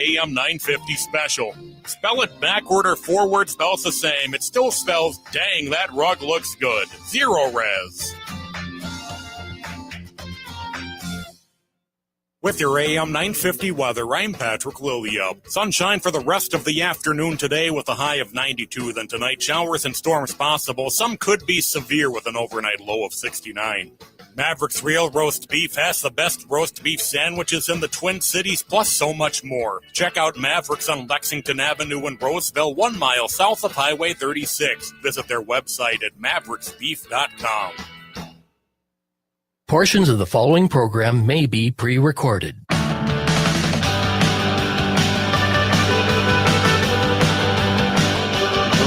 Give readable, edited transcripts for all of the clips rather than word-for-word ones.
AM 950 special. Spell it backward or forward, spells the same. It still spells, dang, that rug looks good. Zero res. With your AM 950 weather, I'm Patrick Lilia. Sunshine for the rest of the afternoon today with a high of 92. Then tonight, showers and storms possible. Some could be severe with an overnight low of 69. Maverick's Real Roast Beef has the best roast beef sandwiches in the Twin Cities, plus so much more. Check out Maverick's on Lexington Avenue in Roseville, 1 mile south of Highway 36. Visit their website at mavericksbeef.com. Portions of the following program may be pre-recorded.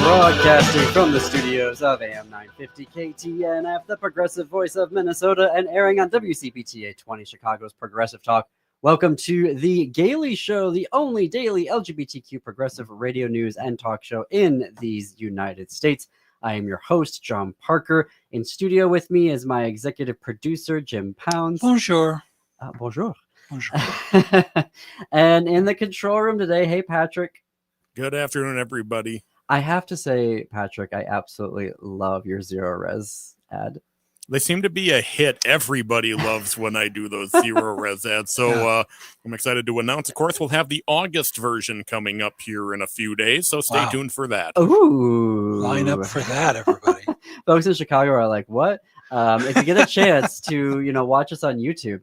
Broadcasting from the studios of AM 950 KTNF, the progressive voice of Minnesota, and airing on WCPTA 20, Chicago's Progressive Talk. Welcome to the Gaily Show, the only daily LGBTQ progressive radio news and talk show in these United States. I am your host, John Parker. In studio with me is my executive producer, Jim Pounds. Bonjour. Bonjour. Bonjour. And in the control room today, hey, Patrick. Good afternoon, everybody. I have to say, Patrick, I absolutely love your Zero Res ad. They seem to be a hit. Everybody loves when I do those Zero Res ads. So I'm excited to announce, of course, we'll have the August version coming up here in a few days. So stay tuned for that. Ooh. Line up for that, everybody. Folks in Chicago are like, what? If you get a chance to, watch us on YouTube,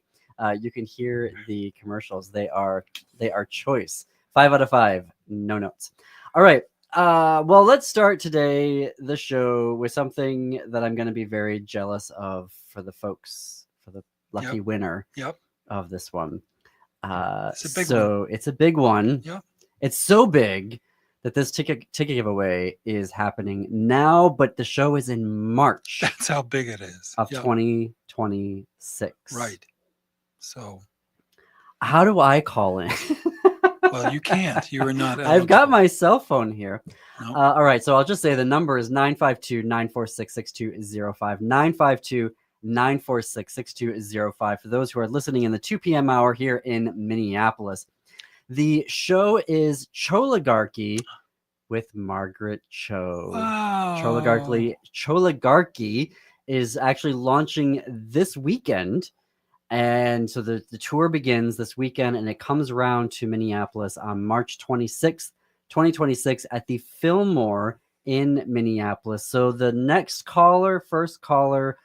you can hear the commercials. They are choice. 5 out of 5. No notes. All right. Well, let's start today the show with something that I'm going to be very jealous of for the folks, for the lucky winner of this one. It's a big one. It's a big one. Yep. It's so big that this ticket giveaway is happening now, but the show is in March. That's how big it is. Of 2026. Right. So how do I call in? Well, you can't. You are not eligible. I've got my cell phone here. No. All right. So I'll just say the number is 952-946-6205. 952-946-6205. For those who are listening in the 2 p.m. hour here in Minneapolis. The show is Choligarchy with Margaret Cho. Wow. Choligarchy is actually launching this weekend. And so the tour begins this weekend, and it comes around to Minneapolis on March 26th, 2026 at the Fillmore in Minneapolis. So the first caller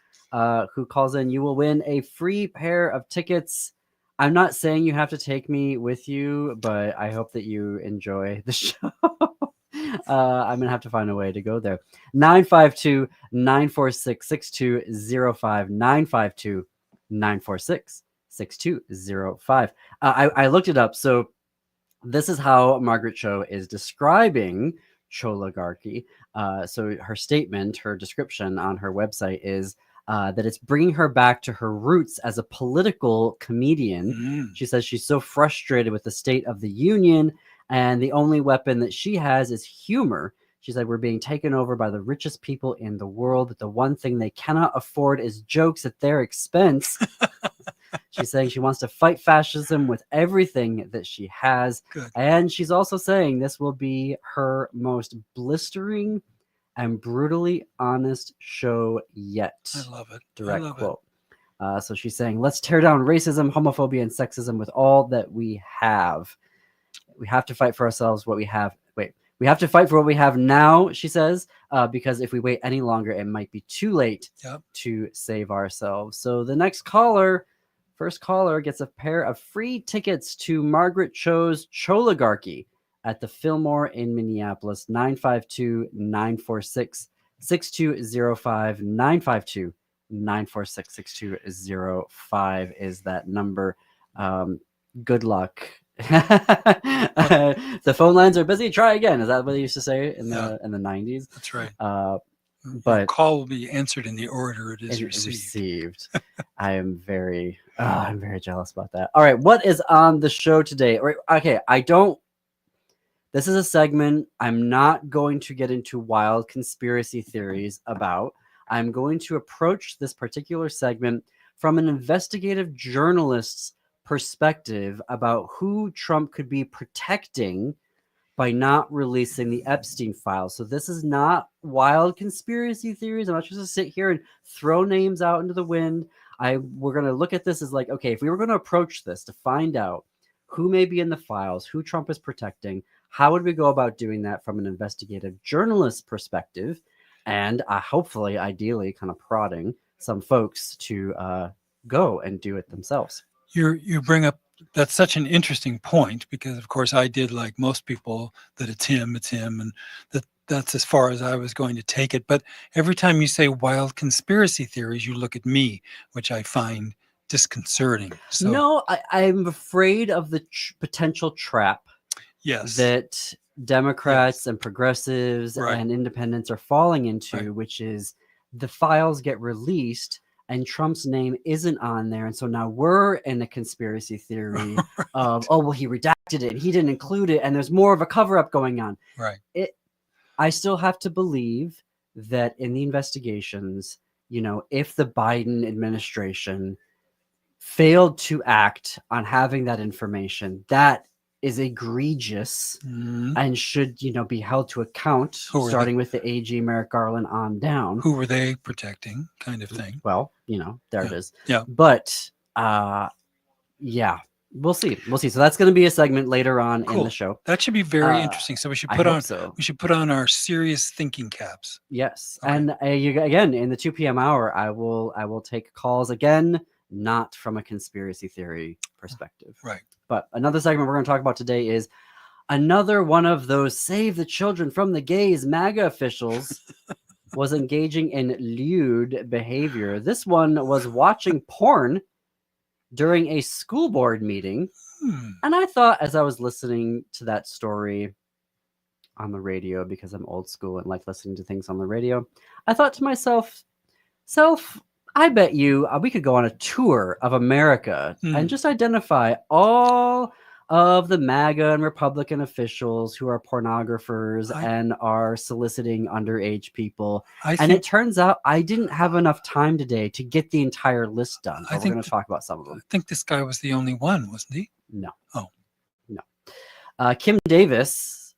who calls in, you will win a free pair of tickets. I'm not saying you have to take me with you, but I hope that you enjoy the show. I'm going to have to find a way to go there. 952-946-6205. 946-6205. I looked it up. So this is how Margaret Cho is describing Choligarchy. So her statement, her description on her website is that it's bringing her back to her roots as a political comedian. She says she's so frustrated with the state of the union, and the only weapon that she has is humor. She said, we're being taken over by the richest people in the world, but the one thing they cannot afford is jokes at their expense. She's saying she wants to fight fascism with everything that she has. Good. And she's also saying this will be her most blistering and brutally honest show yet. I love it. Direct quote. So she's saying, let's tear down racism, homophobia, and sexism with all that we have. We have to fight for ourselves what we have. We have to fight for what we have now, she says, because if we wait any longer, it might be too late to save ourselves. So the first caller gets a pair of free tickets to Margaret Cho's Choligarchy at the Fillmore in Minneapolis. 952-946-6205. 952-946-6205 is that number. Good luck. The phone lines are busy. Try again. Is that what they used to say in the 90s? That's right. But your call will be answered in the order it is received. I'm very jealous about that. All right, what is on the show today? Okay, this is a segment I'm not going to get into wild conspiracy theories about. I'm going to approach this particular segment from an investigative journalist's perspective about who Trump could be protecting by not releasing the Epstein files. So this is not wild conspiracy theories. I'm not just going to sit here and throw names out into the wind. We're going to look at this as like, okay, if we were going to approach this to find out who may be in the files, who Trump is protecting, how would we go about doing that from an investigative journalist perspective? And hopefully, ideally, kind of prodding some folks to go and do it themselves. You bring up, that's such an interesting point, because of course I did, like most people, that it's him, and that's as far as I was going to take it. But every time you say wild conspiracy theories, you look at me, which I find disconcerting. So, no, I'm afraid of the potential trap that Democrats and progressives and independents are falling into, which is the files get released and Trump's name isn't on there. And so now we're in a conspiracy theory of, oh, well, he redacted it and he didn't include it. And there's more of a cover up going on. Right. I still have to believe that in the investigations, if the Biden administration failed to act on having that information, that is egregious and should, be held to account, starting with the AG Merrick Garland on down. Who were they protecting, kind of thing? Well, there it is. Yeah. But, we'll see. So that's going to be a segment later on in the show. That should be very interesting. So we should put on our serious thinking caps. Yes. Okay. And again, in the 2 p.m. hour, I will take calls again, not from a conspiracy theory perspective. Right. But another segment we're going to talk about today is another one of those save the children from the gays MAGA officials was engaging in lewd behavior. This one was watching porn during a school board meeting. And I thought, as I was listening to that story on the radio, because I'm old school and like listening to things on the radio, I thought to myself, I bet you we could go on a tour of America and just identify all of the MAGA and Republican officials who are pornographers and are soliciting underage people. And it turns out I didn't have enough time today to get the entire list done. So we're going to talk about some of them. I think this guy was the only one, wasn't he? No. Oh. No. Kim Davis.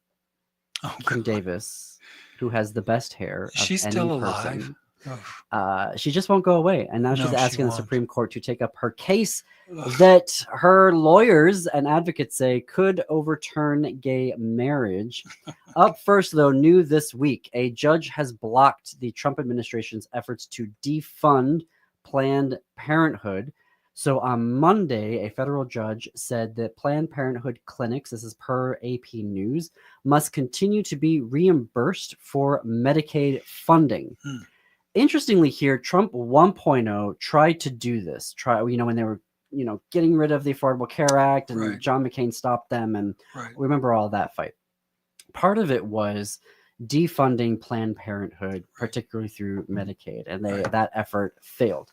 Kim Davis, who has the best hair of She's any still person. alive. She just won't go away, and now she's asking the Supreme Court to take up her case that her lawyers and advocates say could overturn gay marriage. Up first, though, new this week, a judge has blocked the Trump administration's efforts to defund Planned Parenthood. So on Monday, a federal judge said that Planned Parenthood clinics, this is per AP News, must continue to be reimbursed for Medicaid funding. Interestingly here, Trump 1.0 tried to do this. When they were, getting rid of the Affordable Care Act, and John McCain stopped them, and we remember all that fight. Part of it was defunding Planned Parenthood, particularly through Medicaid, and that effort failed.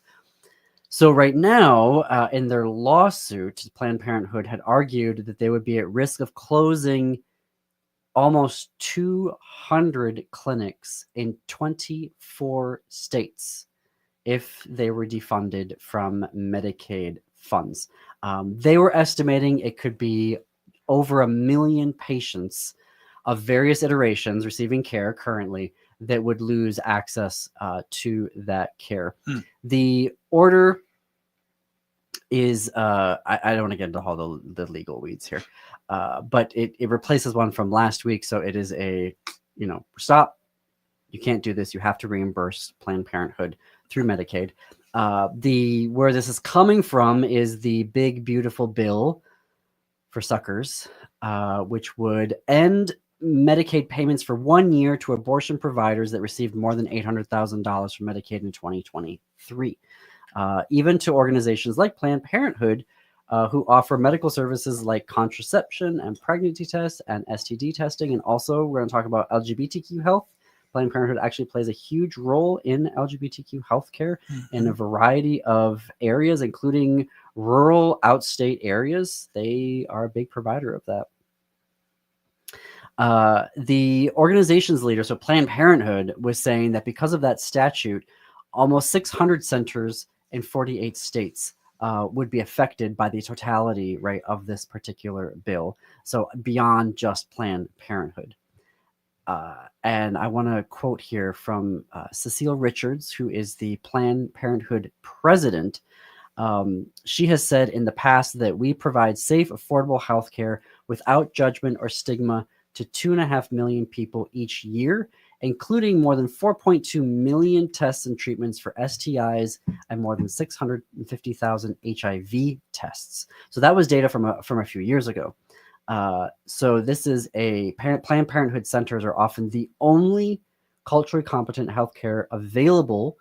So right now, in their lawsuit, Planned Parenthood had argued that they would be at risk of closing almost 200 clinics in 24 states if they were defunded from Medicaid funds. They were estimating it could be over 1 million patients of various iterations receiving care currently that would lose access to that care. The order is, I don't want to get into all the legal weeds here, but it replaces one from last week. So it is stop. You can't do this. You have to reimburse Planned Parenthood through Medicaid. Where this is coming from is the big, beautiful bill for suckers, which would end Medicaid payments for 1 year to abortion providers that received more than $800,000 from Medicaid in 2023. Even to organizations like Planned Parenthood, who offer medical services like contraception and pregnancy tests and STD testing. And also, we're going to talk about LGBTQ health. Planned Parenthood actually plays a huge role in LGBTQ healthcare in a variety of areas, including rural, outstate areas. They are a big provider of that. The organization's leader, so Planned Parenthood, was saying that because of that statute, almost 600 centers in 48 states would be affected by the totality, right, of this particular bill. So beyond just Planned Parenthood. And I want to quote here from Cecile Richards, who is the Planned Parenthood president. She has said in the past that we provide safe, affordable health care without judgment or stigma to 2.5 million people each year, including more than 4.2 million tests and treatments for STIs and more than 650,000 HIV tests. So that was data from a few years ago. So this is Planned Parenthood centers are often the only culturally competent healthcare available,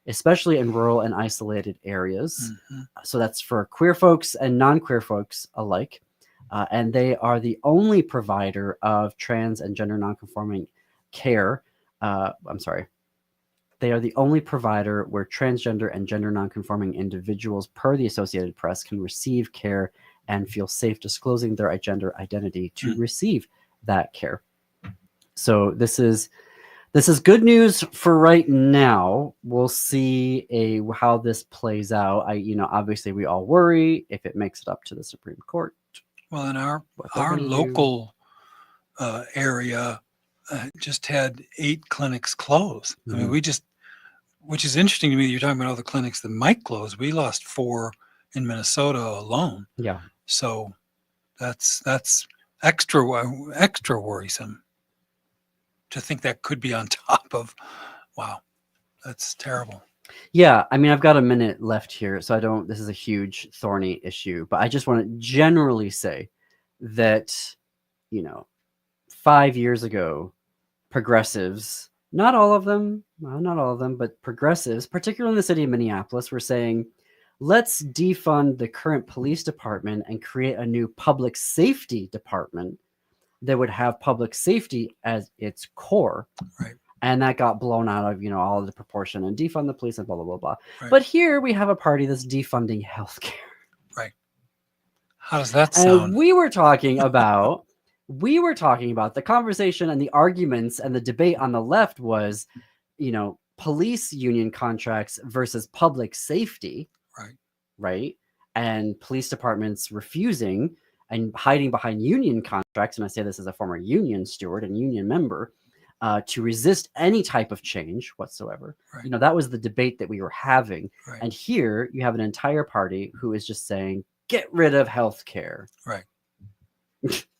especially in rural and isolated areas. So that's for queer folks and non-queer folks alike. And they are the only provider of trans and gender nonconforming care. They are the only provider where transgender and gender nonconforming individuals, per the Associated Press, can receive care and feel safe disclosing their gender identity to receive that care. So this is good news for right now. We'll see how this plays out. Obviously we all worry if it makes it up to the Supreme Court. Well, in our local area just had 8 clinics close. I mean, which is interesting to me that you're talking about all the clinics that might close. We lost 4 in Minnesota alone. Yeah. So that's extra worrisome to think that could be on top of, wow, that's terrible. Yeah, I mean, I've got a minute left here, so this is a huge thorny issue, but I just want to generally say that, 5 years ago, progressives, not all of them, but progressives, particularly in the city of Minneapolis, were saying, let's defund the current police department and create a new public safety department that would have public safety as its core. Right. And that got blown out of, all of the proportion and defund the police and blah, blah, blah, blah. Right. But here we have a party that's defunding healthcare. Right. How does that sound? And we were talking about the conversation and the arguments and the debate on the left was, police union contracts versus public safety. Right. And police departments refusing and hiding behind union contracts. And I say this as a former union steward and union member, to resist any type of change whatsoever. Right. That was the debate that we were having. Right. And here you have an entire party who is just saying, get rid of healthcare. Right.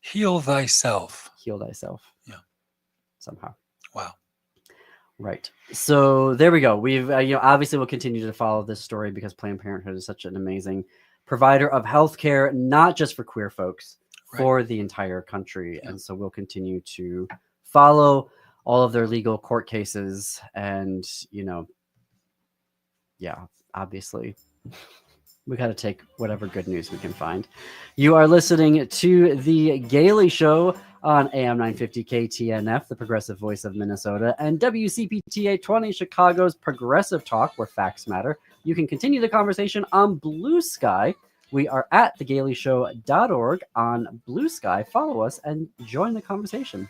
Heal thyself. Heal thyself. Yeah. Somehow. Wow. Right. So there we go. We've, obviously we'll continue to follow this story because Planned Parenthood is such an amazing provider of healthcare, not just for queer folks, for the entire country. Yeah. And so we'll continue to follow all of their legal court cases and, obviously we got to take whatever good news we can find. You are listening to The Gailey Show on AM 950 KTNF, the progressive voice of Minnesota, and WCPT 820, Chicago's progressive talk where facts matter. You can continue the conversation on Blue Sky. We are at thegaileyshow.org on Blue Sky. Follow us and join the conversation.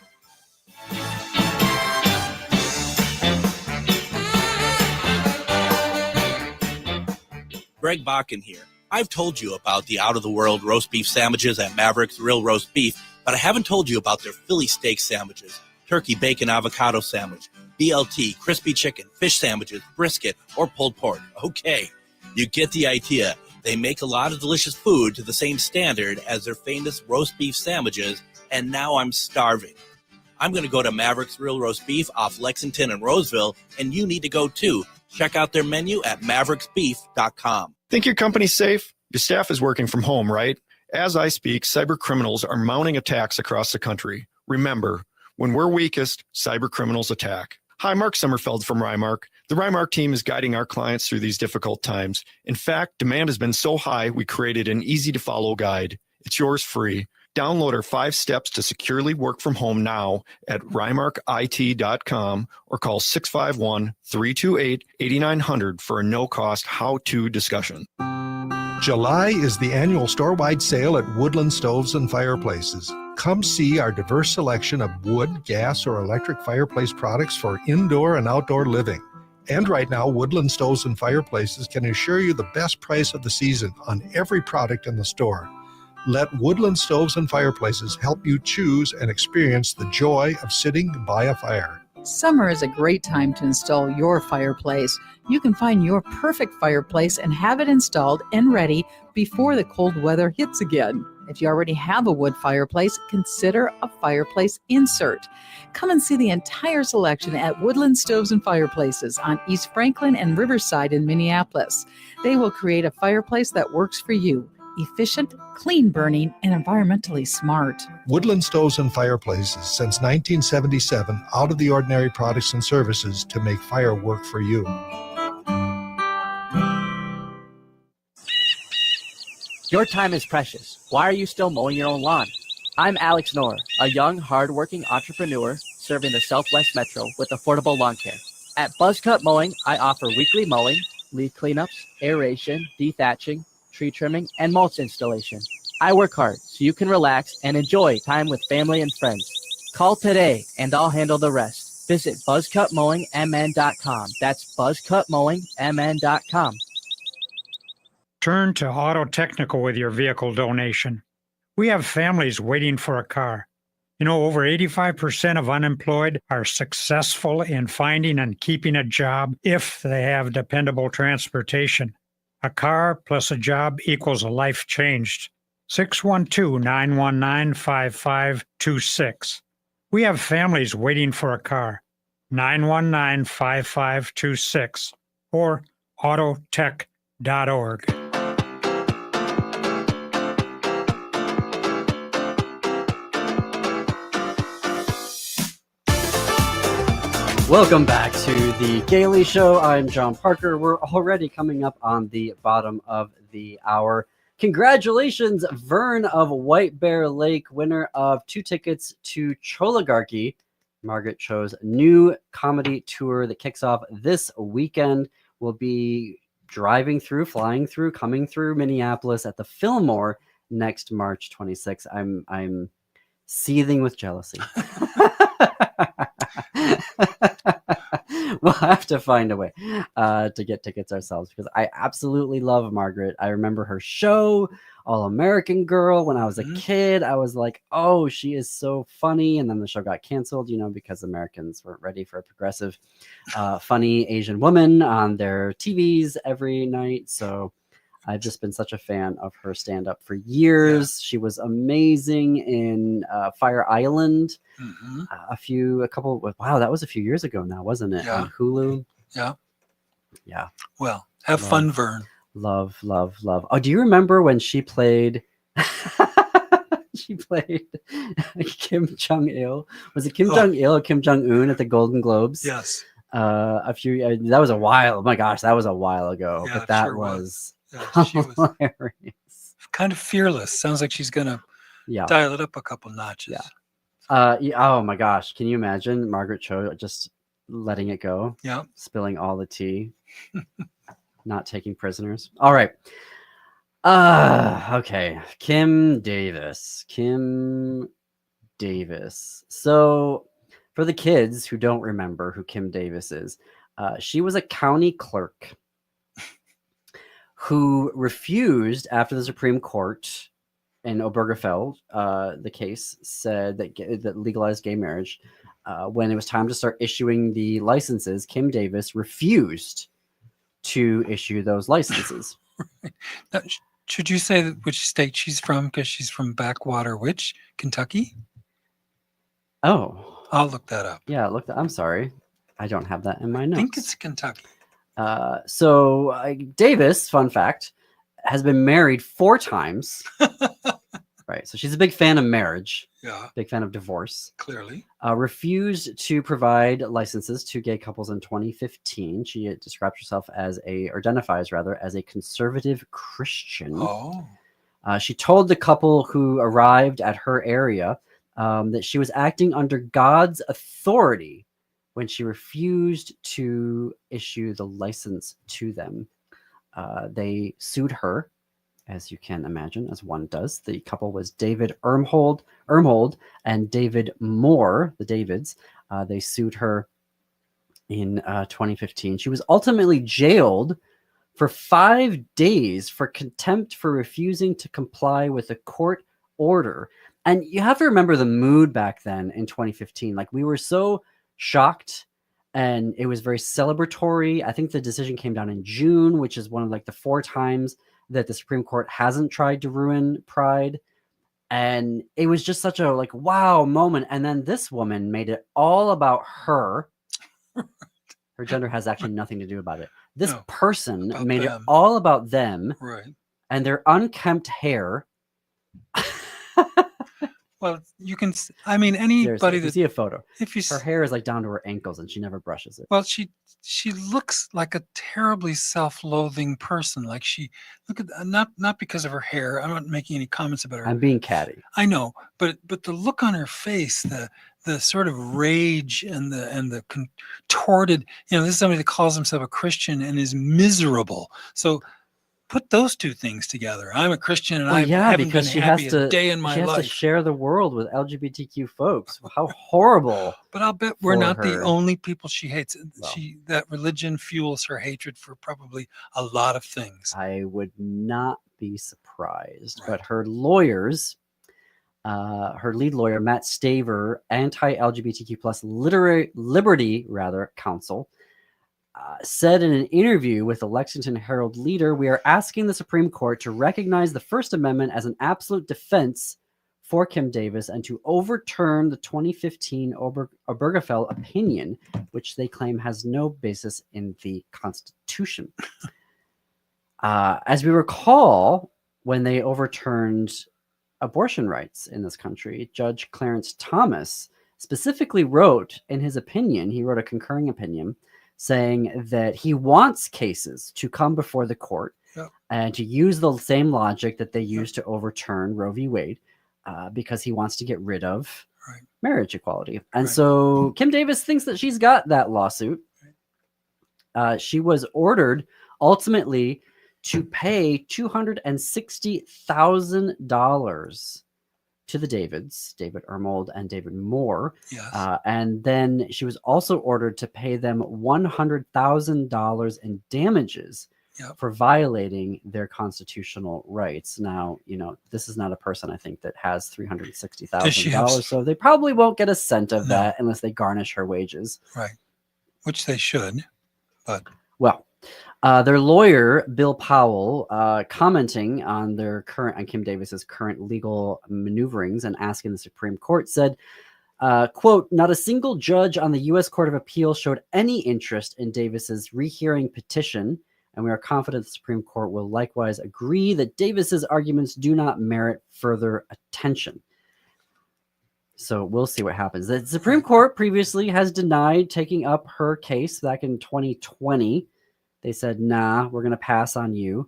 Greg Bakken here. I've told you about the out-of-the-world roast beef sandwiches at Maverick's Real Roast Beef, but I haven't told you about their Philly steak sandwiches, turkey bacon avocado sandwich, BLT, crispy chicken, fish sandwiches, brisket, or pulled pork. Okay, you get the idea. They make a lot of delicious food to the same standard as their famous roast beef sandwiches, and now I'm starving. I'm going to go to Maverick's Real Roast Beef off Lexington and Roseville, and you need to go too. Check out their menu at mavericksbeef.com. Think your company's safe? Your staff is working from home, right? As I speak, cyber criminals are mounting attacks across the country. Remember, when we're weakest, cyber criminals attack. Hi, Mark Sommerfeld from Rymark. The Rymark team is guiding our clients through these difficult times. In fact, demand has been so high, we created an easy-to-follow guide. It's yours free. Download our 5 steps to securely work from home now at rymarkit.com or call 651-328-8900 for a no-cost how-to discussion. July is the annual store-wide sale at Woodland Stoves and Fireplaces. Come see our diverse selection of wood, gas, or electric fireplace products for indoor and outdoor living. And right now, Woodland Stoves and Fireplaces can assure you the best price of the season on every product in the store. Let Woodland Stoves and Fireplaces help you choose and experience the joy of sitting by a fire. Summer is a great time to install your fireplace. You can find your perfect fireplace and have it installed and ready before the cold weather hits again. If you already have a wood fireplace, consider a fireplace insert. Come and see the entire selection at Woodland Stoves and Fireplaces on East Franklin and Riverside in Minneapolis. They will create a fireplace that works for you. Efficient, clean burning, and environmentally smart. Woodland Stoves and Fireplaces, since 1977, out of the ordinary products and services to make fire work for you. Your time is precious. Why are you still mowing your own lawn? I'm Alex Knorr, a young, hard-working entrepreneur serving the Southwest Metro with affordable lawn care. At Buzzcut Mowing, I offer weekly mowing, leaf cleanups, aeration, dethatching, tree trimming, and mulch installation. I work hard so you can relax and enjoy time with family and friends. Call today and I'll handle the rest. Visit buzzcutmowingmn.com. That's buzzcutmowingmn.com. Turn to Auto Technical with your vehicle donation. We have families waiting for a car. You know, over 85% of unemployed are successful in finding and keeping a job if they have dependable transportation. A car plus a job equals a life changed. 612-919-5526. We have families waiting for a car. 919-5526 or autotech.org. Welcome back to the Gailey Show. I'm John Parker. We're already coming up on the bottom of the hour. Congratulations, Vern of White Bear Lake, winner of 2 tickets to Choligarchy, Margaret Cho's new comedy tour that kicks off this weekend. We'll be driving through, flying through, coming through Minneapolis at the Fillmore next March 26th. I'm seething with jealousy. We'll have to find a way to get tickets ourselves because I absolutely love Margaret. I remember her show, All American Girl, when I was a kid. I was like, oh, she is so funny. And then the show got canceled, because Americans weren't ready for a progressive, funny Asian woman on their TVs every night. So I've just been such a fan of her stand-up for years. Yeah. She was amazing in Fire Island. Mm-hmm. Wow, that was a few years ago now, wasn't it? Yeah. On Hulu. Yeah. Yeah. Well, have fun, Vern. Love. Oh, do you remember when she played? She played Kim Jong-il. Was it Kim Jong-il or Kim Jong-un at the Golden Globes? Yes. That was a while. Oh my gosh, that was a while ago. Yeah, but that sure was. Yeah, she was hilarious. Kind of fearless. Sounds like she's gonna dial it up a couple notches. Yeah. Oh my gosh, can you imagine Margaret Cho just letting it go? Yeah. Spilling all the tea. Not taking prisoners. All right. Okay. Kim Davis. So for the kids who don't remember who Kim Davis is, she was a county clerk who refused after the Supreme Court in Obergefell, the case said that legalized gay marriage. When it was time to start issuing the licenses, Kim Davis refused to issue those licenses. Now, should you say which state she's from? Because she's from backwater, Kentucky? Oh. I'll look that up. Yeah, I'm sorry. I don't have that in my notes. I think it's Kentucky. So Davis, fun fact, has been married 4 times. Right. So she's a big fan of marriage. Yeah. Big fan of divorce. Clearly. Refused to provide licenses to gay couples in 2015. She identifies as a conservative Christian. Oh. She told the couple who arrived at her area that she was acting under God's authority when she refused to issue the license to them. They sued her, as you can imagine, as one does. The couple was David Ermhold and David Moore, the Davids. They sued her in 2015. She was ultimately jailed for 5 days for contempt for refusing to comply with a court order. And you have to remember the mood back then in 2015. Like, we were so shocked, and it was very celebratory. I think the decision came down in June, which is one of like the 4 times that the Supreme Court hasn't tried to ruin Pride. And it was just such a like wow moment. And then this woman made it all about her. Her gender has actually nothing to do about it. This person made it all about them, Right. and their unkempt hair. Well, you can. I mean, anybody you that see a photo, if you her hair is like down to her ankles, and she never brushes it. Well, she looks like a terribly self-loathing person. Like look at not because of her hair. I'm not making any comments about her. I'm being catty. I know, but the look on her face, the sort of rage and the contorted. This is somebody that calls himself a Christian and is miserable. So put those two things together. I'm a Christian and I haven't been happy a day in my life. She has to share the world with LGBTQ folks. How horrible! But I'll bet we're not the her. only people she hates. Well, That religion fuels her hatred for probably a lot of things. I would not be surprised. Right. But her lawyers, her lead lawyer, Matt Staver, anti-LGBTQ plus Liberty Council, said in an interview with the Lexington Herald Leader, "We are asking the Supreme Court to recognize the First Amendment as an absolute defense for Kim Davis and to overturn the 2015 Obergefell opinion, which they claim has no basis in the Constitution." As we recall, when they overturned abortion rights in this country, Judge Clarence Thomas specifically wrote in his opinion, he wrote a concurring opinion, saying that he wants cases to come before the court and to use the same logic that they used to overturn Roe v. Wade, because he wants to get rid of marriage equality. And so Kim Davis thinks that she's got that lawsuit. She was ordered ultimately to pay $260,000 to the Davids, David Ermold and David Moore. Yes. And then she was also ordered to pay them $100,000 in damages for violating their constitutional rights. Now, this is not a person, I think, that has $360,000, so they probably won't get a cent of that unless they garnish her wages. Right. Which they should, but... Well, their lawyer, Bill Powell, commenting on Kim Davis's current legal maneuverings and asking the Supreme Court, said, quote, "Not a single judge on the U.S. Court of Appeal showed any interest in Davis's rehearing petition, and we are confident the Supreme Court will likewise agree that Davis's arguments do not merit further attention." So we'll see what happens. The Supreme Court previously has denied taking up her case back in 2020. They said, nah, we're going to pass on you.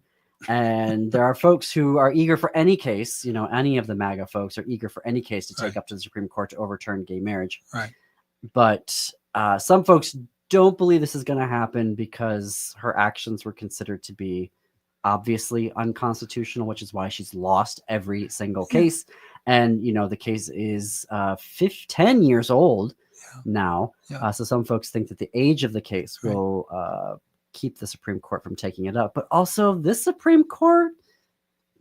And there are folks who are eager for any case, any of the MAGA folks are eager for any case to take up to the Supreme Court to overturn gay marriage. Right. But some folks don't believe this is going to happen because her actions were considered to be obviously unconstitutional, which is why she's lost every single case. And, the case is 10 years old now. So some folks think that the age of the case will keep the Supreme Court from taking it up. But also this Supreme Court,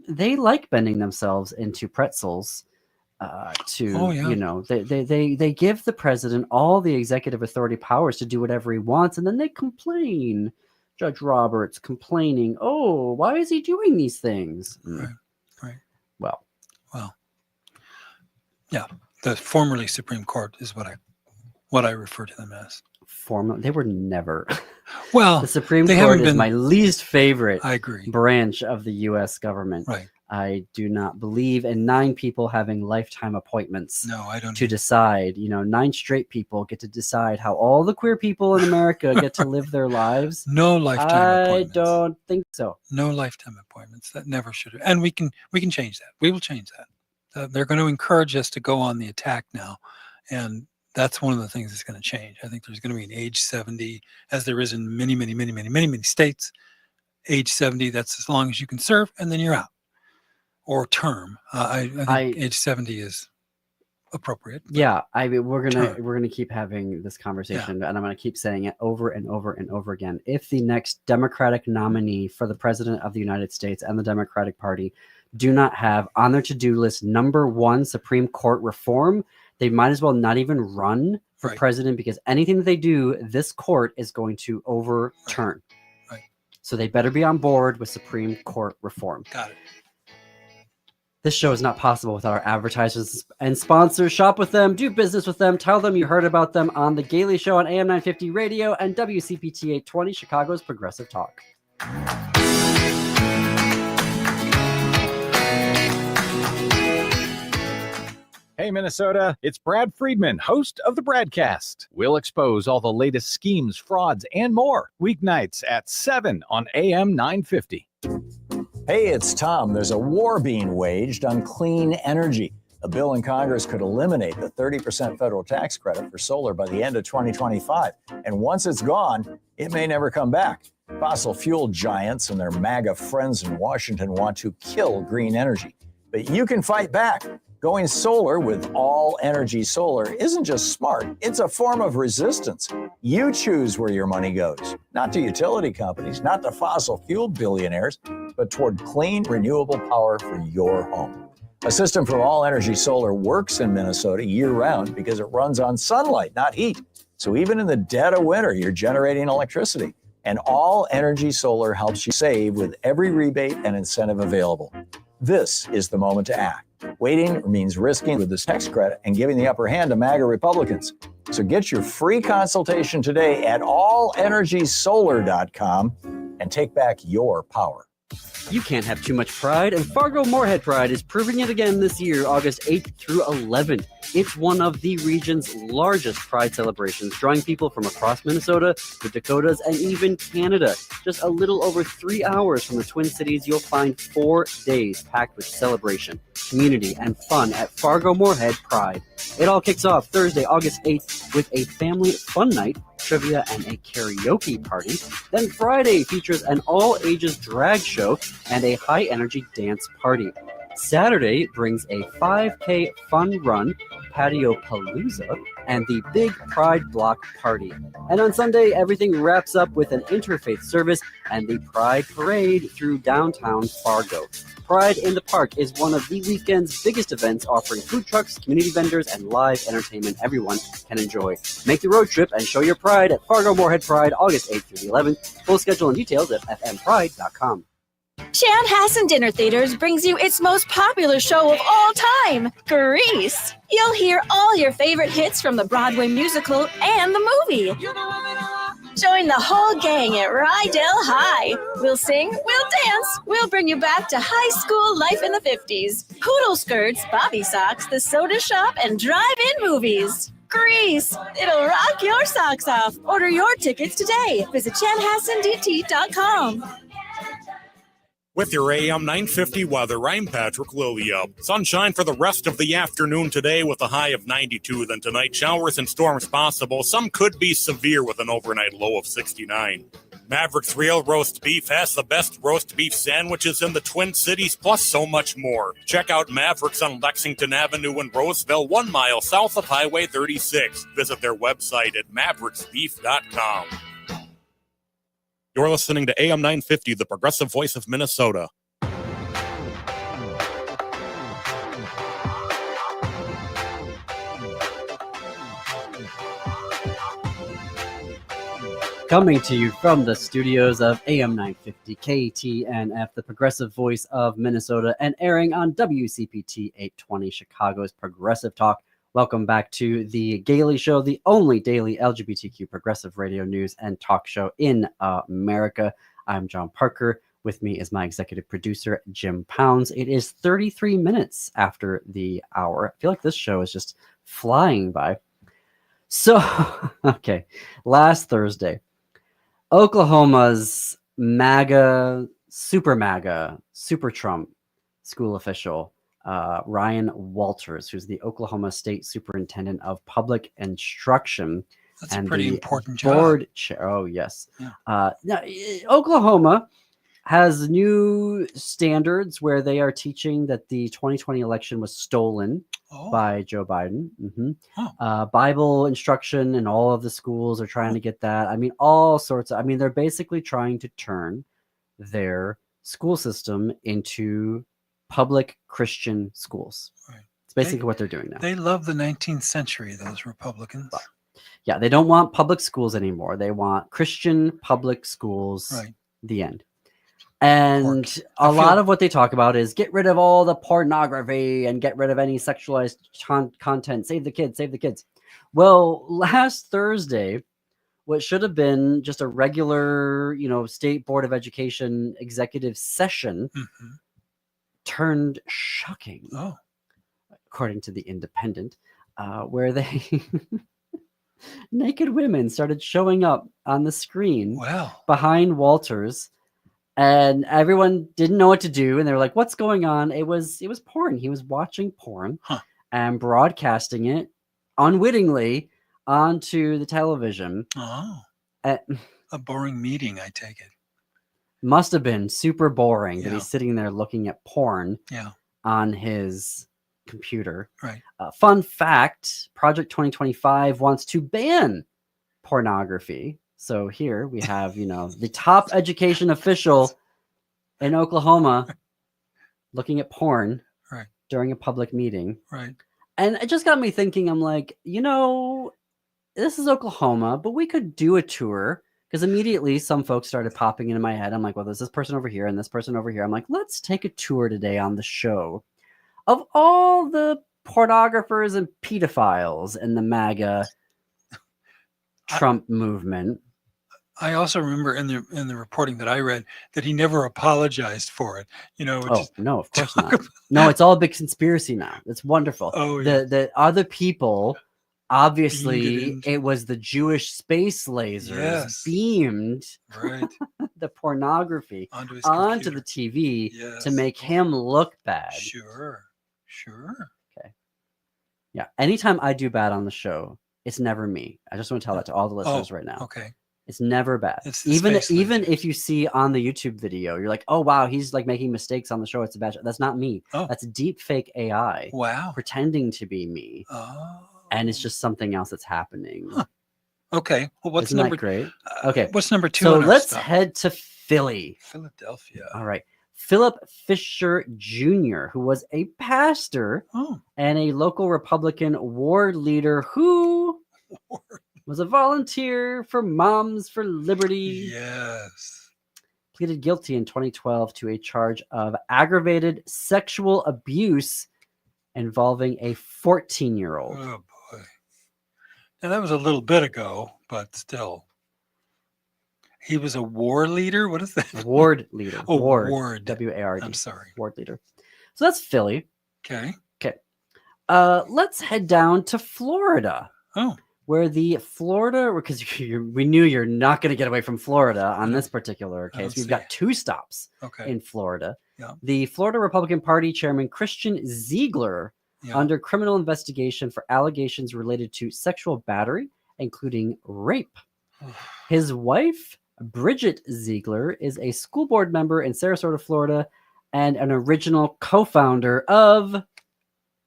they like bending themselves into pretzels they give the president all the executive authority powers to do whatever he wants. And then they complain. Judge Roberts complaining, oh, why is he doing these things? Right. Well. Yeah. The formerly Supreme Court is what I refer to them as. They were never. Well, the Supreme Court is my least favorite branch of the U.S. government. Right. I do not believe in 9 people having lifetime appointments. No, I don't. To decide, 9 straight people get to decide how all the queer people in America get to live their lives. No lifetime appointments. I don't think so. No lifetime appointments. That never should have. And we can change that. We will change that. They're going to encourage us to go on the attack now, and that's one of the things that's going to change. I think there's going to be an age 70, as there is in many, many, many, many, many, many states. Age 70, that's as long as you can serve, and then you're out. Or term. I think age 70 is appropriate. Yeah, I mean, we're Turn. gonna keep having this conversation, and I'm gonna keep saying it over and over and over again. If the next Democratic nominee for the president of the United States and the Democratic Party do not have on their to-do list number one Supreme Court reform, they might as well not even run for president, because anything that they do, this court is going to overturn. Right. So they better be on board with Supreme Court reform. Got it. This show is not possible without our advertisers and sponsors. Shop with them, do business with them, tell them you heard about them on The Gailey Show on AM 950 Radio and WCPT 820, Chicago's Progressive Talk. Hey, Minnesota, it's Brad Friedman, host of the Bradcast. We'll expose all the latest schemes, frauds, and more. Weeknights at 7 on AM 950. Hey, it's Tom. There's a war being waged on clean energy. A bill in Congress could eliminate the 30% federal tax credit for solar by the end of 2025. And once it's gone, it may never come back. Fossil fuel giants and their MAGA friends in Washington want to kill green energy. But you can fight back. Going solar with All Energy Solar isn't just smart, it's a form of resistance. You choose where your money goes, not to utility companies, not to fossil fuel billionaires, but toward clean, renewable power for your home. A system from All Energy Solar works in Minnesota year-round because it runs on sunlight, not heat. So even in the dead of winter, you're generating electricity. And All Energy Solar helps you save with every rebate and incentive available. This is the moment to act. Waiting means risking with this tax credit and giving the upper hand to MAGA Republicans. So get your free consultation today at allenergysolar.com and take back your power. You can't have too much pride, and Fargo Moorhead Pride is proving it again this year, August 8th through 11th. It's one of the region's largest pride celebrations, drawing people from across Minnesota, the Dakotas, and even Canada. Just a little over 3 hours from the Twin Cities, you'll find 4 days packed with celebration, community, and fun at Fargo Moorhead Pride. It all kicks off Thursday, August 8th with a family fun night, trivia, and a karaoke party. Then Friday features an all-ages drag show and a high-energy dance party. Saturday brings a 5K fun run, patio palooza, and the big Pride Block party. And on Sunday, everything wraps up with an interfaith service and the Pride Parade through downtown Fargo. Pride in the Park is one of the weekend's biggest events, offering food trucks, community vendors, and live entertainment everyone can enjoy. Make the road trip and show your pride at Fargo Moorhead Pride, August 8th through the 11th. Full schedule and details at fmpride.com. Chanhassen Dinner Theaters brings you its most popular show of all time, Grease. You'll hear all your favorite hits from the Broadway musical and the movie. Join the whole gang at Rydell High. We'll sing, we'll dance, we'll bring you back to high school life in the 50s. Poodle skirts, bobby socks, the soda shop, and drive-in movies. Grease. It'll rock your socks off. Order your tickets today. Visit chanhassendt.com. With your AM 950 weather, I'm Patrick Lilia. Sunshine for the rest of the afternoon today with a high of 92. Then tonight, showers and storms possible. Some could be severe with an overnight low of 69. Maverick's Real Roast Beef has the best roast beef sandwiches in the Twin Cities, plus so much more. Check out Maverick's on Lexington Avenue in Roseville, 1 mile south of Highway 36. Visit their website at mavericksbeef.com. You're listening to AM 950, the progressive voice of Minnesota. Coming to you from the studios of AM 950 KTNF, the progressive voice of Minnesota, and airing on WCPT 820, Chicago's Progressive Talk. Welcome back to the Gailey Show, the only daily LGBTQ progressive radio news and talk show in America. I'm John Parker. With me is my executive producer, Jim Pounds. It is 33 minutes after the hour. I feel like this show is just flying by. So, okay, last Thursday, Oklahoma's MAGA, Super Trump school official, Ryan Walters, who's the Oklahoma State Superintendent of Public Instruction. That's and a pretty the important job. Board chair. Oh, yes. Yeah. Now, Oklahoma has new standards where they are teaching that the 2020 election was stolen by Joe Biden. Bible instruction in all of the schools are trying to get that. I mean, all sorts of, I mean, they're basically trying to turn their school system into public Christian schools. Right. It's basically what they're doing now. They love the 19th century, those Republicans. Well, yeah, they don't want public schools anymore. They want Christian public schools. Right. The end. And a lot of what they talk about is get rid of all the pornography and get rid of any sexualized content. Save the kids, save the kids. Well, last Thursday, what should have been just a regular, State Board of Education executive session turned shocking, according to The Independent, where they naked women started showing up on the screen behind Walters. And everyone didn't know what to do, and they were like, "What's going on?" It was porn. He was watching porn and broadcasting it unwittingly onto the television. A boring meeting, I take it. Must have been super boring that he's sitting there looking at porn on his computer. Right. Fun fact: Project 2025 wants to ban pornography. So here we have, the top education official in Oklahoma looking at porn during a public meeting. Right. And it just got me thinking, I'm like, this is Oklahoma, but we could do a tour, because immediately some folks started popping into my head. I'm like, well, there's this person over here and this person over here. I'm like, let's take a tour today on the show of all the pornographers and pedophiles in the MAGA Trump movement. I also remember in the reporting that I read that he never apologized for it. No, of course not. No, it's all a big conspiracy now. It's wonderful. Oh, yeah. The other people, obviously, it was the Jewish space lasers beamed the pornography onto the TV to make him look bad. Sure. Okay. Yeah. Anytime I do bad on the show, it's never me. I just want to tell that to all the listeners right now. Okay. It's never bad. It's even if you see on the YouTube video, you're like, oh wow, he's like making mistakes on the show. It's a bad show. That's not me. That's deep fake AI. Wow. Pretending to be me. And it's just something else that's happening. Okay. Well, what's Isn't number? that great? Okay. What's number 2? So let's head to Philly. Philadelphia. All right. Philip Fisher Jr., who was a pastor and a local Republican ward leader who was a volunteer for Moms for Liberty. Yes. Pleaded guilty in 2012 to a charge of aggravated sexual abuse involving a 14-year-old. Oh, boy. Now, that was a little bit ago, but still. He was a war leader? What is that? Ward leader. Oh, ward. W-A-R-D. I'm sorry. Ward leader. So that's Philly. Okay. Let's head down to Florida. Where the Florida, because we knew you're not going to get away from Florida on this particular case. We've got 2 stops in Florida. The Florida Republican Party chairman, Christian Ziegler, under criminal investigation for allegations related to sexual battery, including rape. His wife, Bridget Ziegler, is a school board member in Sarasota, Florida, and an original co-founder of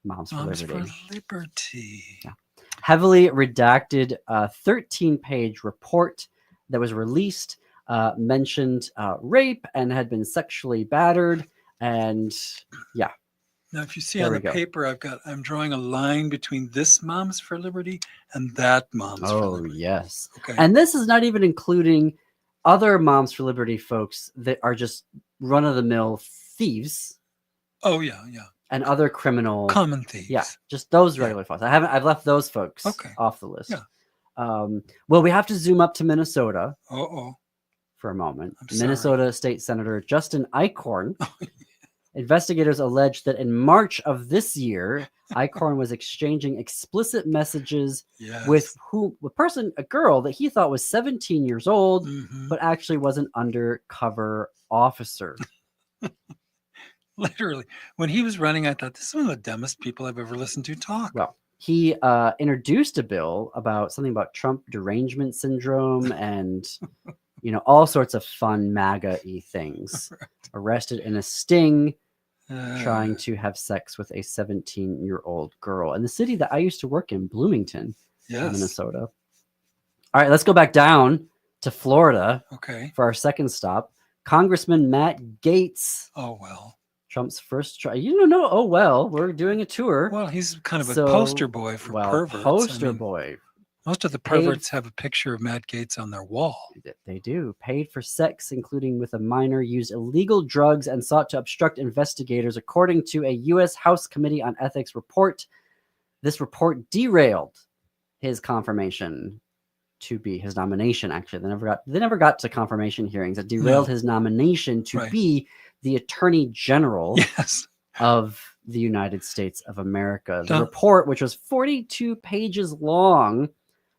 Moms for Liberty. Yeah. Heavily redacted 13-page report that was released mentioned rape and had been sexually battered. And yeah. Now, if you see on the paper, I'm drawing a line between this Moms for Liberty and that Moms for Liberty. Oh, yes. Okay. And this is not even including other Moms for Liberty folks that are just run-of-the-mill thieves. Oh, yeah. And other criminal common thieves. Yeah, just those regular folks. I've left those folks off the list. Well, we have to zoom up to Minnesota for a moment. Minnesota State Senator Justin Eichhorn. Investigators allege that in March of this year, Eichhorn was exchanging explicit messages with a girl that he thought was 17 years old, but actually was an undercover officer. Literally. When he was running, I thought, this is one of the dumbest people I've ever listened to talk. Well, he introduced a bill about something about Trump derangement syndrome and all sorts of fun MAGA-y things. Arrested in a sting, trying to have sex with a 17-year-old girl in the city that I used to work in, Bloomington, Minnesota. All right, let's go back down to Florida for our second stop. Congressman Matt Gaetz. Oh, well. Trump's first try. You don't know. Oh, well, we're doing a tour. Well, he's kind of a poster boy for perverts. Poster boy. Most of the perverts have a picture of Matt Gaetz on their wall. They do. Paid for sex, including with a minor, used illegal drugs, and sought to obstruct investigators, according to a U.S. House Committee on Ethics report. This report derailed his confirmation to be his nomination. Actually, they never got to confirmation hearings. It derailed his nomination to be the Attorney General of the United States of America. The report, which was 42 pages long,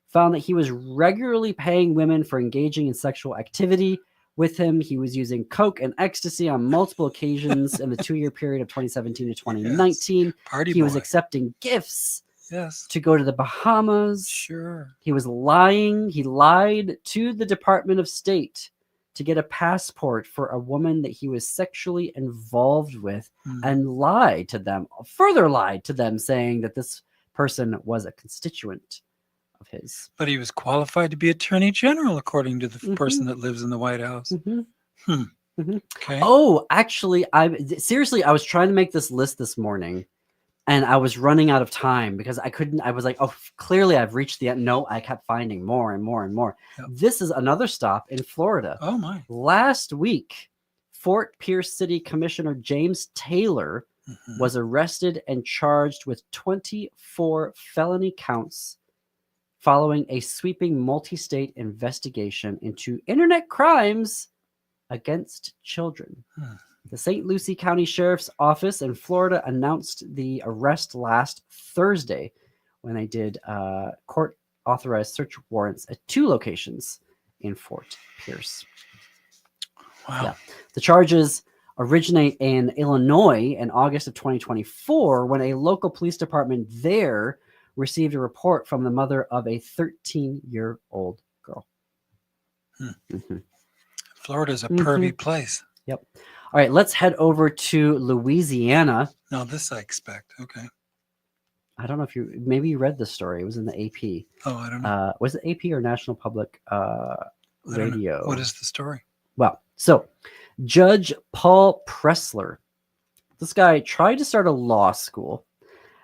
found that he was regularly paying women for engaging in sexual activity with him. He was using coke and ecstasy on multiple occasions in the 2-year period of 2017 to 2019. He was accepting gifts to go to the Bahamas. Sure. He was lying. He lied to the Department of State to get a passport for a woman that he was sexually involved with, and further lied to them, saying that this person was a constituent of his. But he was qualified to be Attorney General, according to the person that lives in the White House. Okay. Oh, actually, I was trying to make this list this morning, and I was running out of time because I couldn't. I was like, oh, clearly I've reached the end. No, I kept finding more and more and more. This is another stop in Florida. Oh, my. Last week, Fort Pierce City Commissioner James Taylor was arrested and charged with 24 felony counts following a sweeping multi-state investigation into internet crimes against children. The St. Lucie County Sheriff's Office in Florida announced the arrest last Thursday when they did court-authorized search warrants at 2 locations in Fort Pierce. Wow. Yeah. The charges originate in Illinois in August of 2024 when a local police department there received a report from the mother of a 13-year-old girl. Florida's a pervy place. Yep. All right, let's head over to Louisiana. Now, this I expect. Okay. I don't know if maybe you read this story. It was in the AP. Oh, I don't know. Was it AP or National Public Radio? What is the story? Well, so Judge Paul Pressler, this guy tried to start a law school,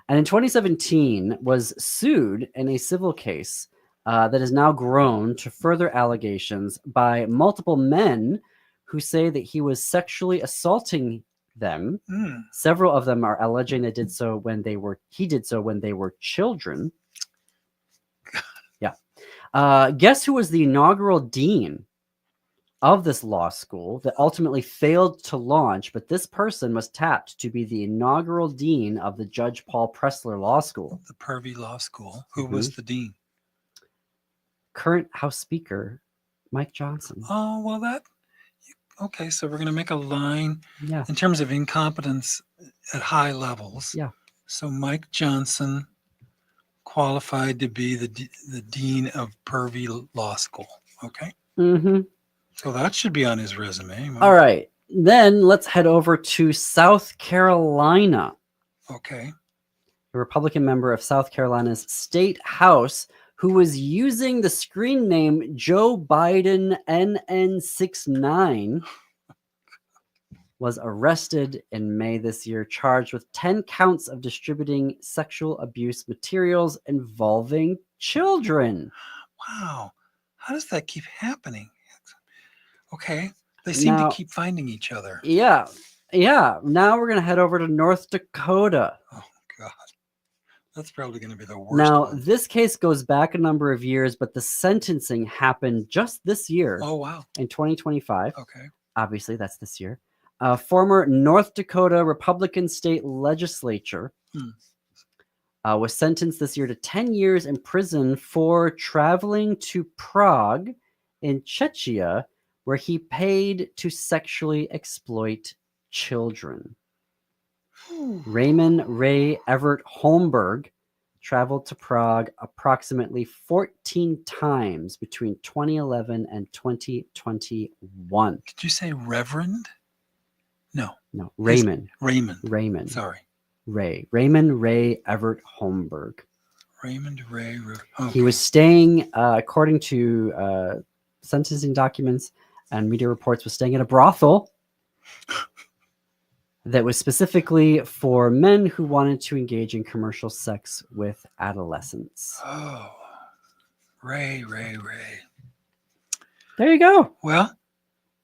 and in 2017 was sued in a civil case that has now grown to further allegations by multiple men who say that he was sexually assaulting them. Several of them are alleging they did so when they were children. Yeah. Guess who was the inaugural dean of this law school that ultimately failed to launch, but this person was tapped to be the inaugural dean of the Judge Paul Pressler Law School. The pervy law school. Who was the dean? Current House Speaker Mike Johnson. Oh, well, okay, so we're going to make a line in terms of incompetence at high levels. Yeah. So Mike Johnson qualified to be the dean of pervy law school. Okay. So that should be on his resume. All right. Then let's head over to South Carolina. Okay. A Republican member of South Carolina's State House who was using the screen name Joe Biden NN69 was arrested in May this year, charged with 10 counts of distributing sexual abuse materials involving children. Wow. How does that keep happening? Okay. They seem to keep finding each other. Yeah. Yeah. Now we're going to head over to North Dakota. Oh, God. That's probably going to be the worst. Now, this case goes back a number of years, but the sentencing happened just this year. Oh, wow. In 2025. Okay. Obviously, that's this year. Former North Dakota Republican state legislature was sentenced this year to 10 years in prison for traveling to Prague in Czechia, where he paid to sexually exploit children. Raymond Ray Everett Holmberg traveled to Prague approximately 14 times between 2011 and 2021. Did you say Reverend? No, Raymond. Raymond. Sorry. Raymond Ray Everett Holmberg. Raymond Ray. Okay. He was staying, according to sentencing documents and media reports, was staying at a brothel that was specifically for men who wanted to engage in commercial sex with adolescents. Oh, Ray. There you go. Well,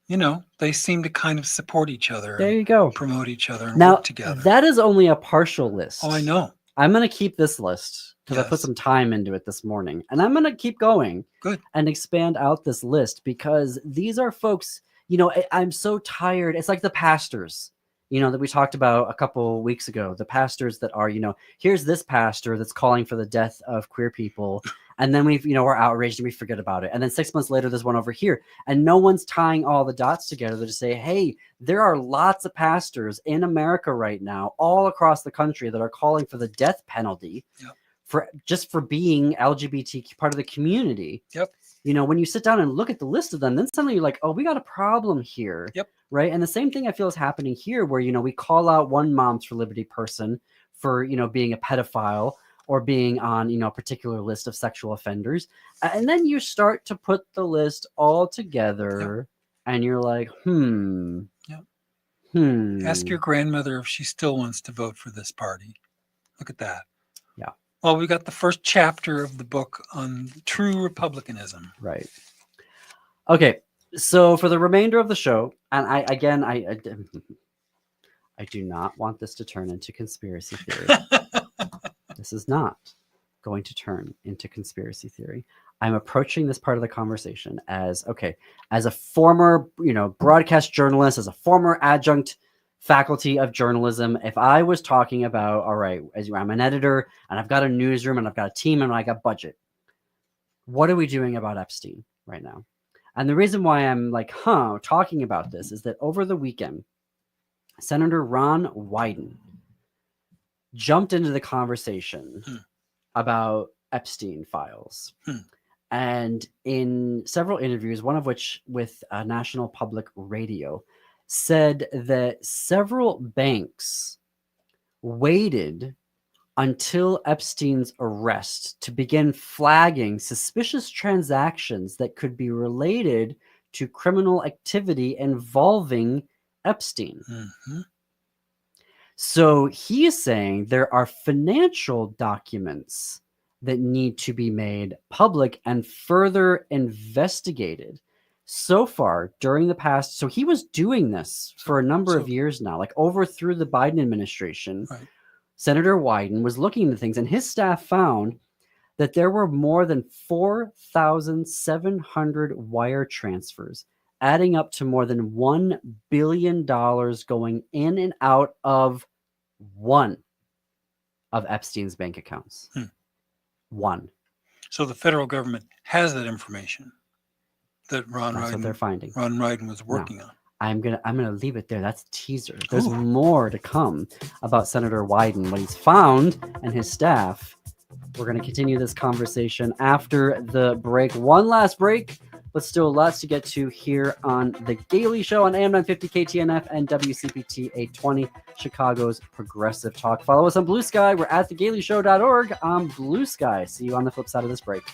you know, they seem to kind of support each other. There you go. Promote each other and Now, work together. that is only a partial list. Oh, I know. I'm going to keep this list because I put some time into it this morning. And I'm going to keep going. Good. And expand out this list because these are folks, you know, I'm so tired. It's like the pastors, you know, that we talked about a couple weeks ago. The pastors that are, you know, here's this pastor that's calling for the death of queer people. And then we're outraged and we forget about it. And then 6 months later, there's one over here. And no one's tying all the dots together to say, hey, there are lots of pastors in America right now, all across the country, that are calling for the death penalty for being LGBTQ part of the community. Yep. You know, when you sit down and look at the list of them, then suddenly you're like, oh, we got a problem here. Yep. Right. And the same thing I feel is happening here where, you know, we call out one Moms for Liberty person for, you know, being a pedophile or being on, you know, a particular list of sexual offenders. And then you start to put the list all together and you're like, Ask your grandmother if she still wants to vote for this party. Look at that. Yeah. Well, we got the first chapter of the book on true republicanism. Right. Okay. So for the remainder of the show, and I do not want this to turn into conspiracy theory. This is not going to turn into conspiracy theory. I'm approaching this part of the conversation as, okay, as a former, you know, broadcast journalist, as a former adjunct faculty of journalism, if I was talking about, all right, I'm an editor and I've got a newsroom and I've got a team and I got budget. What are we doing about Epstein right now? And the reason why I'm like, talking about this is that over the weekend, Senator Ron Wyden jumped into the conversation about Epstein files. And in several interviews, one of which with National Public Radio, said that several banks waited until Epstein's arrest to begin flagging suspicious transactions that could be related to criminal activity involving Epstein. So he is saying there are financial documents that need to be made public and further investigated. So far during the past, so he was doing this for a number of years now, like over through the Biden administration. Right. Senator Wyden was looking into things and his staff found that there were more than 4,700 wire transfers, adding up to more than $1 billion going in and out of one of Epstein's bank accounts. One. So the federal government has that information that That's what they're finding. Ron Wyden was working on. I'm gonna leave it there. That's a teaser. There's more to come about Senator Wyden, what he's found, and his staff. We're gonna continue this conversation after the break. One last break, but still lots to get to here on The Gailey Show on AM 950 KTNF and WCPT 820, Chicago's Progressive Talk. Follow us on Blue Sky. We're at thegaileyshow.org on Blue Sky. See you on the flip side of this break.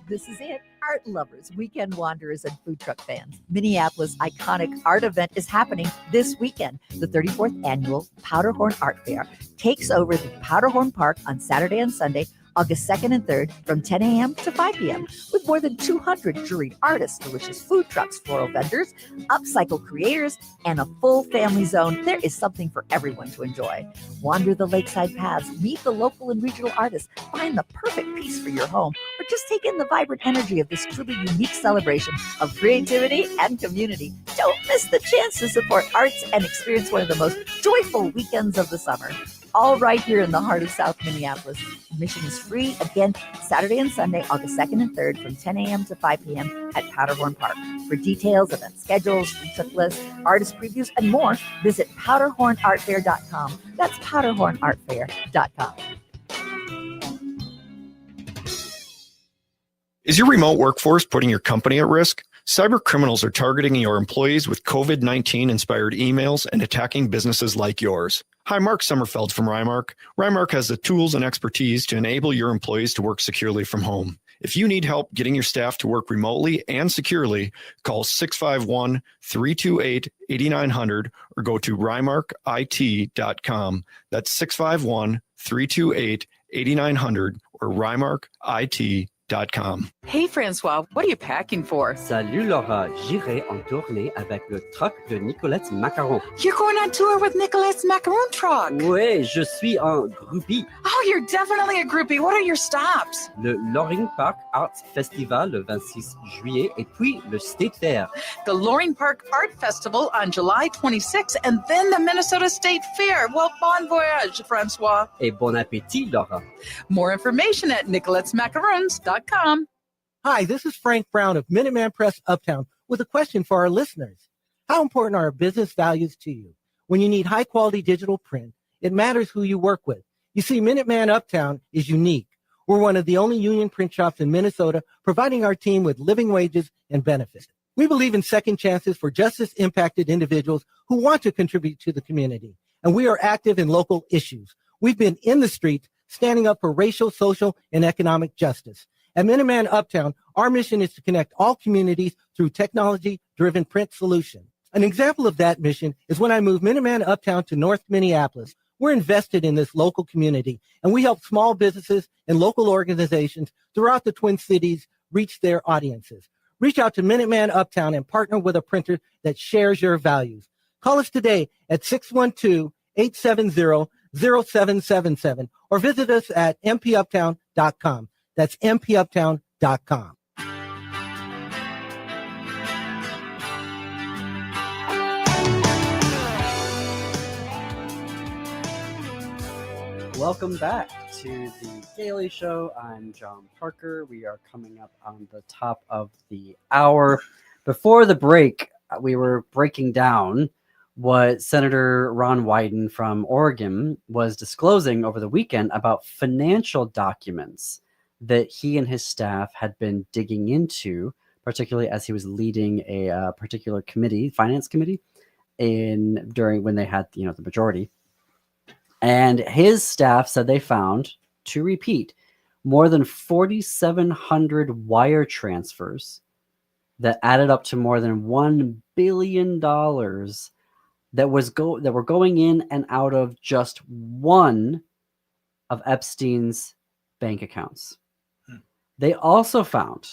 This is it. Art lovers, weekend wanderers, and food truck fans. Minneapolis' iconic art event is happening this weekend. The 34th annual Powderhorn Art Fair takes over the Powderhorn Park on Saturday and Sunday, August 2nd and 3rd from 10 a.m. to 5 p.m. with more than 200 juried artists, delicious food trucks, floral vendors, upcycle creators, and a full family zone. There is something for everyone to enjoy. Wander the lakeside paths, meet the local and regional artists, find the perfect piece for your home, or just take in the vibrant energy of this truly unique celebration of creativity and community. Don't miss the chance to support arts and experience one of the most joyful weekends of the summer. all right here in the heart of South Minneapolis. Admission is free, again, Saturday and Sunday, August 2nd and 3rd from 10 a.m. to 5 p.m. at Powderhorn Park. For details, event schedules, trip lists, artist previews, and more, visit powderhornartfair.com. That's powderhornartfair.com. Is your remote workforce putting your company at risk? Cyber criminals are targeting your employees with COVID-19 inspired emails and attacking businesses like yours. Hi, Mark Sommerfeld from Rymark. Rymark has the tools and expertise to enable your employees to work securely from home. If you need help getting your staff to work remotely and securely, call 651-328-8900 or go to rymarkit.com. That's 651-328-8900 or rymarkit.com. Hey, Francois, what are you packing for? Salut Laura, j'irai en tournée avec le truck de Nicolette Macaron. You're going on tour with Nicolette's Macaron truck. Oui, je suis un groupie. Oh, you're definitely a groupie. What are your stops? Le Loring Park Arts Festival le 26 juillet et puis le State Fair. The Loring Park Art Festival on July 26th and then the Minnesota State Fair. Well, bon voyage, Francois. Et bon appétit, Laura. More information at nicolettesmacarons.com. Hi, this is Frank Brown of Minuteman Press Uptown with a question for our listeners. How important are business values to you? When you need high-quality digital print, it matters who you work with. You see, Minuteman Uptown is unique. We're one of the only union print shops in Minnesota providing our team with living wages and benefits. We believe in second chances for justice-impacted individuals who want to contribute to the community, and we are active in local issues. We've been in the streets standing up for racial, social, and economic justice. At Minuteman Uptown, our mission is to connect all communities through technology-driven print solutions. An example of that mission is when I moved Minuteman Uptown to North Minneapolis. We're invested in this local community, and we help small businesses and local organizations throughout the Twin Cities reach their audiences. Reach out to Minuteman Uptown and partner with a printer that shares your values. Call us today at 612-870-0777 or visit us at mpuptown.com. That's mpuptown.com. Welcome back to the Daily Show. I'm John Parker. We are coming up on the top of the hour. Before the break, we were breaking down what Senator Ron Wyden from Oregon was disclosing over the weekend about financial documents that he and his staff had been digging into, particularly as he was leading a particular committee, finance committee, during when they had the majority. And his staff said they found, to repeat, more than 4,700 wire transfers that added up to more than $1 billion that were going in and out of just one of Epstein's bank accounts. They also found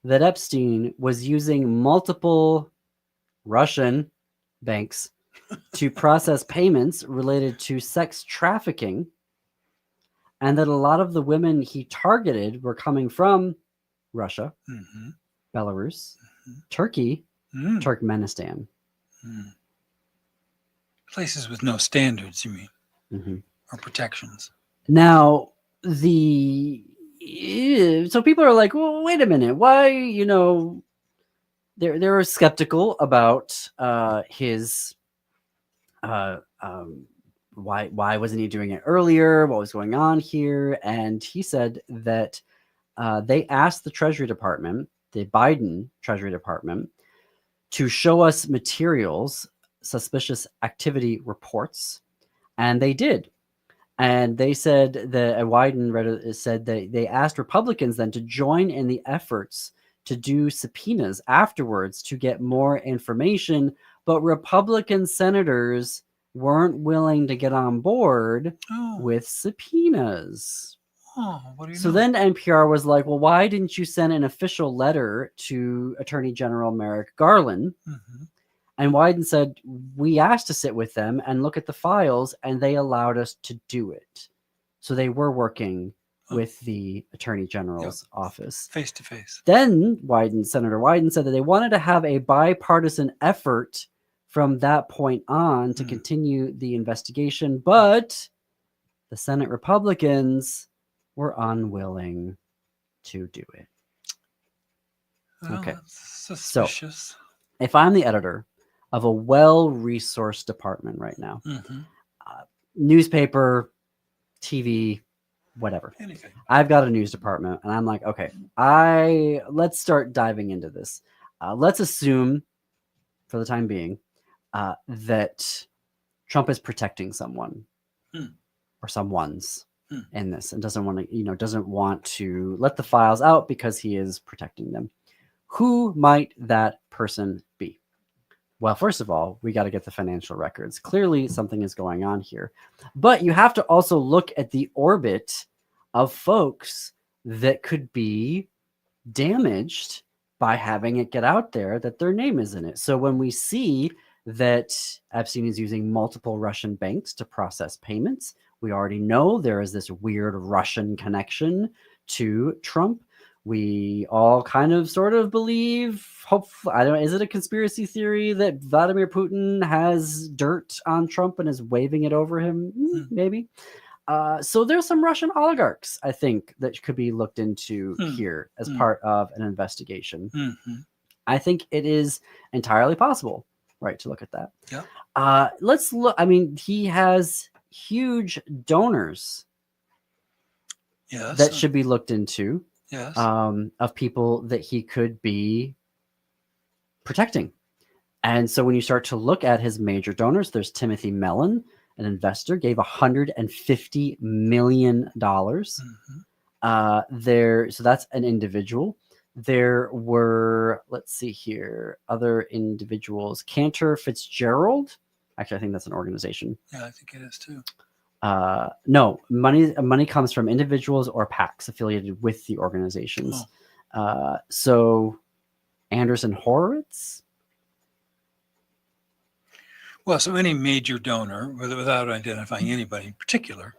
that Epstein was using multiple Russian banks to process payments related to sex trafficking, and that a lot of the women he targeted were coming from Russia, Belarus, Turkey, Turkmenistan. Places with no standards, you mean, or protections. Now, so people are like, well, wait a minute, why, they're skeptical about his, why wasn't he doing it earlier? What was going on here? And he said that they asked the Treasury Department, the Biden Treasury Department, to show us materials, suspicious activity reports, and they did. And they said that Wyden said that they asked Republicans then to join in the efforts to do subpoenas afterwards to get more information, but Republican senators weren't willing to get on board with subpoenas. So then NPR was like, well, why didn't you send an official letter to Attorney General Merrick Garland? And Wyden said, we asked to sit with them and look at the files, and they allowed us to do it. So they were working with the Attorney General's office. Face to face. Then Senator Wyden said that they wanted to have a bipartisan effort from that point on to continue the investigation, but the Senate Republicans were unwilling to do it. Well, Okay. that's suspicious. If I'm the editor of a well-resourced department right now, newspaper, TV, whatever, Anything. I've got a news department, and I'm like, okay, let's start diving into this. Let's assume, for the time being, that Trump is protecting someone or someone's in this, and doesn't want to let the files out because he is protecting them. Who might that person be? Well, first of all, we got to get the financial records. Clearly, something is going on here. But you have to also look at the orbit of folks that could be damaged by having it get out there that their name is in it. So when we see that Epstein is using multiple Russian banks to process payments, we already know there is this weird Russian connection to Trump. We all kind of sort of believe, hopefully, I don't know, is it a conspiracy theory that Vladimir Putin has dirt on Trump and is waving it over him? Maybe. So there's some Russian oligarchs, I think, that could be looked into here as part of an investigation. I think it is entirely possible, right, to look at that. Yeah. Let's look. I mean, he has huge donors that should be looked into. Yes. Of people that he could be protecting. And so when you start to look at his major donors, there's Timothy Mellon, an investor, gave $150 million. So that's an individual. There were, let's see here, other individuals. Cantor Fitzgerald. Actually, I think that's an organization. Yeah, I think it is too. No, money comes from individuals or PACs affiliated with the organizations. So Anderson Horowitz. Well, so any major donor, without identifying anybody in particular,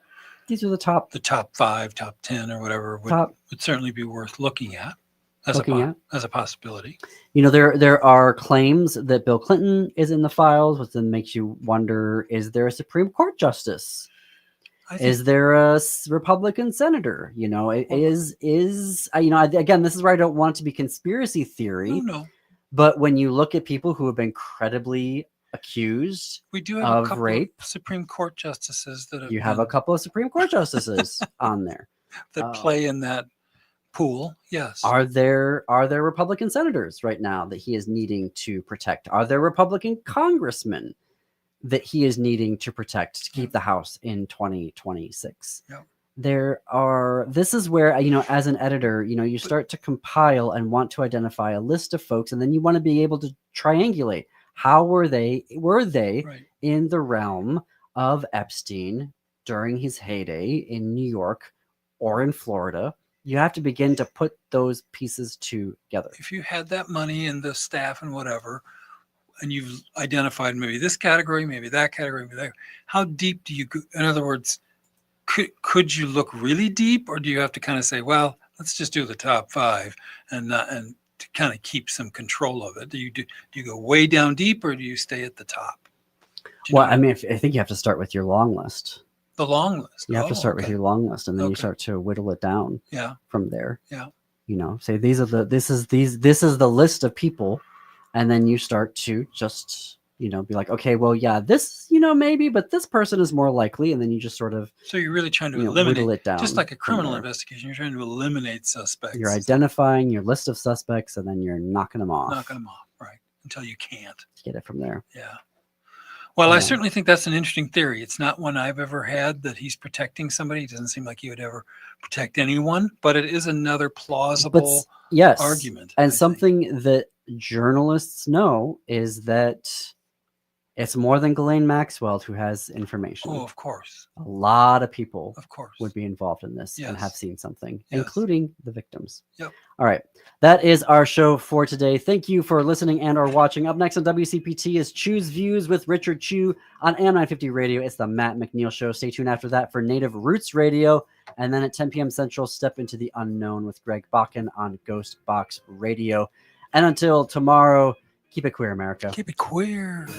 these are the top 5, top 10, or whatever would certainly be worth looking at as a possibility. You know, there are claims that Bill Clinton is in the files, which then makes you wonder: is there a Supreme Court justice? Is there a Republican senator? You know, again, this is where I don't want it to be conspiracy theory. No. But when you look at people who have been credibly accused we do have of a couple rape, of Supreme Court justices that have a couple of Supreme Court justices on there that play in that pool. Yes. Are there Republican senators right now that he is needing to protect? Are there Republican congressmen that he is needing to protect to keep the House in 2026? This is where, as an editor, you start to compile and want to identify a list of folks, and then you want to be able to triangulate. How were they in the realm of Epstein during his heyday in New York or in Florida? You have to begin to put those pieces together. If you had that money and the staff and whatever, and you've identified maybe this category, maybe that category, maybe that, how deep do you go? In other words, could you look really deep, or do you have to kind of say, well, let's just do the top 5 and to kind of keep some control of it? Do you go way down deep, or do you stay at the top? Well, I think you have to start with your long list. The long list. You have to start with your long list, and then you start to whittle it down. From there. Say this is the list of people, and then you start to just be like, okay, well, yeah, this maybe, but this person is more likely, and then you just sort of. So you're really trying to eliminate whittle it down, just like a criminal investigation. You're trying to eliminate suspects. You're identifying your list of suspects, and then you're knocking them off. Right, until you can't get it from there. Yeah. Well, I certainly think that's an interesting theory. It's not one I've ever had, that he's protecting somebody. It doesn't seem like he would ever protect anyone, but it is another plausible argument. And something that journalists know is that it's more than Ghislaine Maxwell who has information. Oh, of course. A lot of people, of course, would be involved in this and have seen something, Yes. including the victims. Yep. All right. That is our show for today. Thank you for listening and or watching. Up next on WCPT is Choose Views with Richard Chu on AM 950 Radio. It's the Matt McNeil Show. Stay tuned after that for Native Roots Radio. And then at 10 p.m. Central, step into the unknown with Greg Bakken on Ghost Box Radio. And until tomorrow, keep it queer, America. Keep it queer.